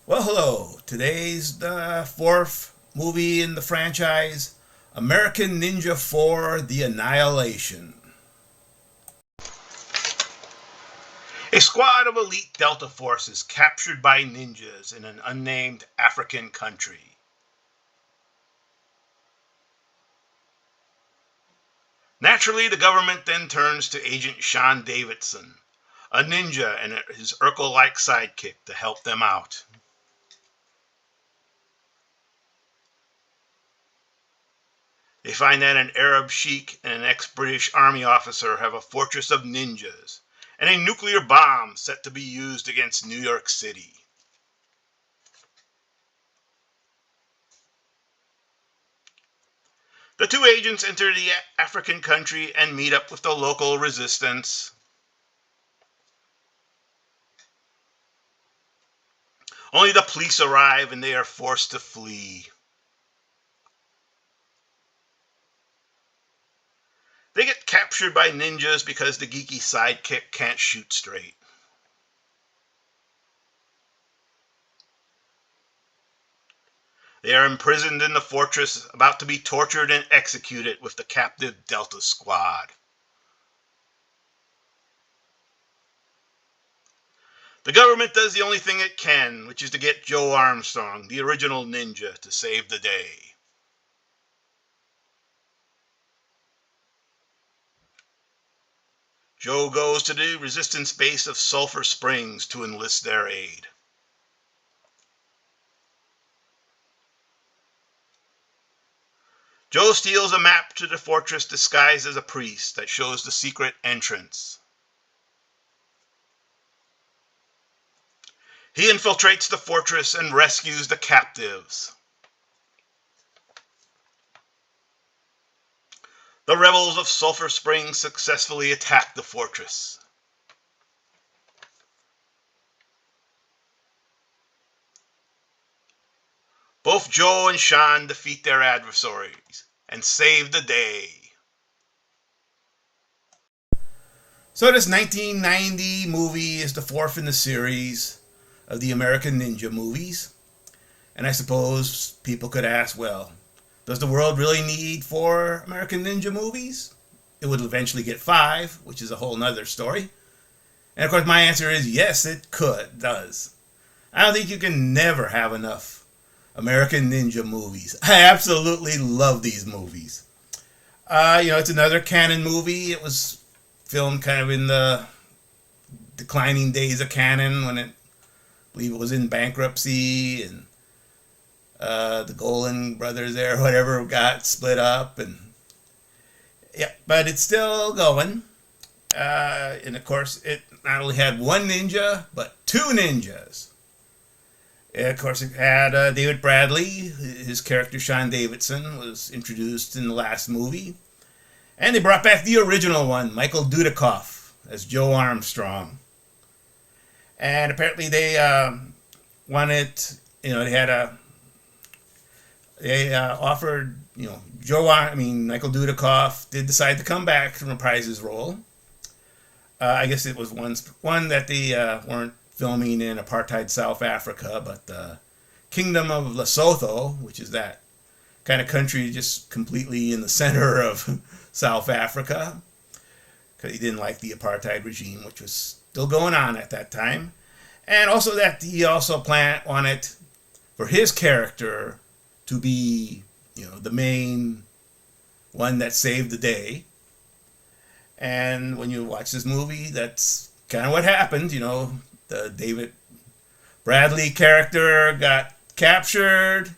Well, hello. Today's the fourth movie in the franchise, American Ninja 4 The Annihilation. A squad of elite Delta forces captured by ninjas in an unnamed African country. Naturally, the government then turns to Agent Sean Davidson, a ninja and his Urkel-like sidekick to help them out. They find that an Arab sheik and an ex-British army officer have a fortress of ninjas and a nuclear bomb set to be used against New York City. The two agents enter the African country and meet up with the local resistance. Only the police arrive and they are forced to flee. They get captured by ninjas because the geeky sidekick can't shoot straight. They are imprisoned in the fortress, about to be tortured and executed with the captive Delta squad. The government does the only thing it can, which is to get Joe Armstrong, the original ninja, to save the day. Joe goes to the resistance base of Sulphur Springs to enlist their aid. Joe steals a map to the fortress disguised as a priest that shows the secret entrance. He infiltrates the fortress and rescues the captives. The rebels of Sulphur Springs successfully attack the fortress. Both Joe and Sean defeat their adversaries and save the day. So this 1990 movie is the fourth in the series of the American Ninja movies. And I suppose people could ask, well, does the world really need 4 American Ninja movies? It would eventually get 5, which is a whole nother story. And of course my answer is yes, it does. I don't think you can never have enough American Ninja movies. I absolutely love these movies. It's another canon movie. It was filmed kind of in the declining days of canon when I believe it was in bankruptcy, and the Golan brothers there, whatever, got split up, and yeah, but it's still going. And of course, it not only had one ninja, but 2 ninjas. And of course, it had David Bradley. His character Sean Davidson was introduced in the last movie, and they brought back the original one, Michael Dudikoff, as Joe Armstrong. And apparently, they wanted, they offered, Michael Dudikoff did decide to come back to reprise his role. I guess it was one that they weren't filming in apartheid South Africa, but the Kingdom of Lesotho, which is that kind of country just completely in the center of South Africa, because he didn't like the apartheid regime, which was still going on at that time. And also that he also wanted for his character to be, the main one that saved the day. And when you watch this movie, that's kind of what happened. The David Bradley character got captured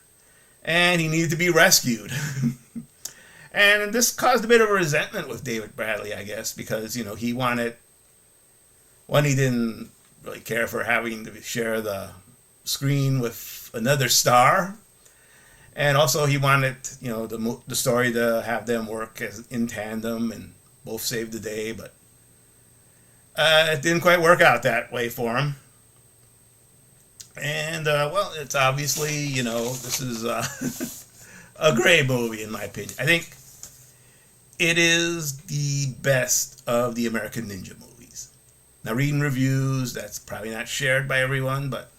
and he needed to be rescued. And this caused a bit of a resentment with David Bradley, I guess, because, he he didn't really care for having to share the screen with another star. And also he wanted, the story to have them work in tandem and both save the day, but it didn't quite work out that way for him. And, it's obviously, this is a great movie in my opinion. I think it is the best of the American Ninja movies. Now, reading reviews, that's probably not shared by everyone, but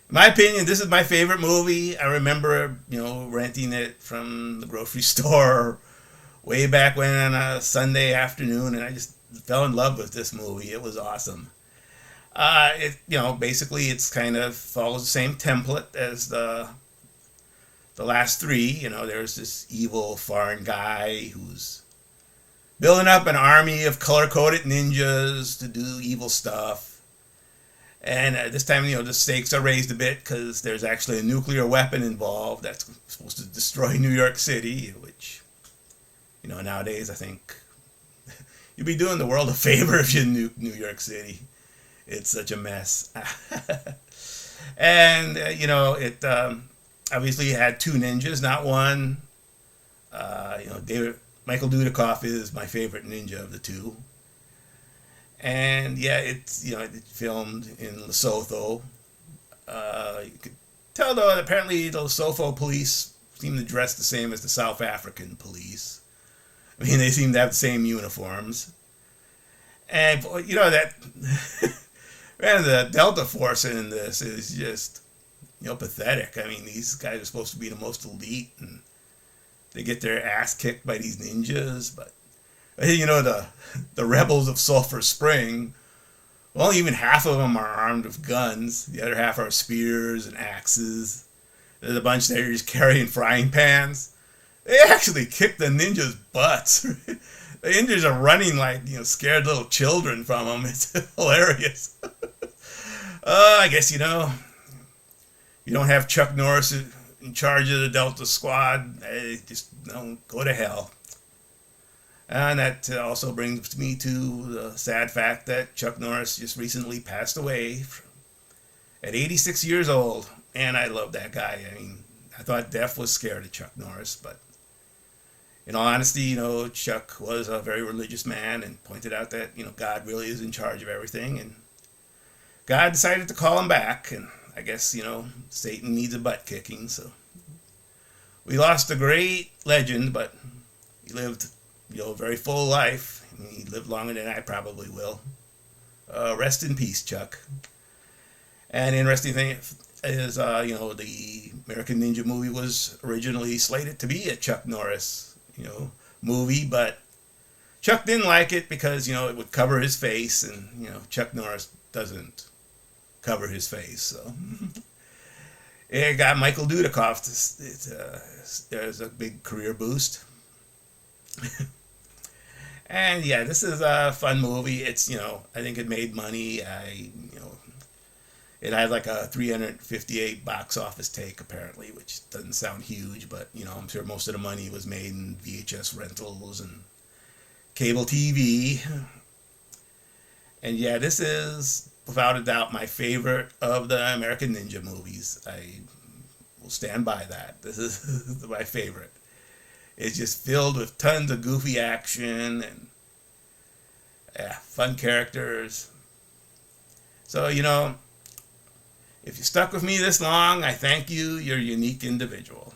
in My opinion, this is my favorite movie. I remember, renting it from the grocery store way back when on a Sunday afternoon, and I just fell in love with this movie. It was awesome. Basically, it's kind of follows the same template as the last three. There's this evil foreign guy who's building up an army of color-coded ninjas to do evil stuff. And this time, the stakes are raised a bit because there's actually a nuclear weapon involved that's supposed to destroy New York City, which, nowadays I think you'd be doing the world a favor if you nuke New York City. It's such a mess. And, it obviously had two ninjas, not one. Michael Dudikoff is my favorite ninja of the two. And yeah, it's filmed in Lesotho. You could tell though that apparently the Lesotho police seem to dress the same as the South African police. I mean, they seem to have the same uniforms. And that man, the Delta Force in this is just pathetic. I mean, these guys are supposed to be the most elite, and they get their ass kicked by these ninjas, but the rebels of Sulphur Spring, well, even half of them are armed with guns. The other half are spears and axes. There's a bunch that are just carrying frying pans. They actually kick the ninjas' butts. The ninjas are running like, scared little children from them. It's hilarious. I guess, you don't have Chuck Norris in charge of the Delta Squad. Just go to hell. And that also brings me to the sad fact that Chuck Norris just recently passed away at 86 years old. And I love that guy. I mean, I thought death was scared of Chuck Norris, but in all honesty, Chuck was a very religious man and pointed out that, God really is in charge of everything. And God decided to call him back. And I guess, Satan needs a butt kicking. So we lost a great legend, but he lived a very full life. I mean, he lived longer than I probably will. Rest in peace, Chuck. And the interesting thing is, the American Ninja movie was originally slated to be a Chuck Norris, movie, but Chuck didn't like it because, it would cover his face, and, Chuck Norris doesn't cover his face, so. It got Michael Dudikoff. There's a big career boost. And yeah, this is a fun movie. It's, I think it made money. It had like a 358 box office take apparently, which doesn't sound huge, but I'm sure most of the money was made in VHS rentals and cable TV. And yeah, this is without a doubt my favorite of the American Ninja movies. I will stand by that. This is my favorite. It's just filled with tons of goofy action and fun characters. So, if you stuck with me this long, I thank you. You're a unique individual.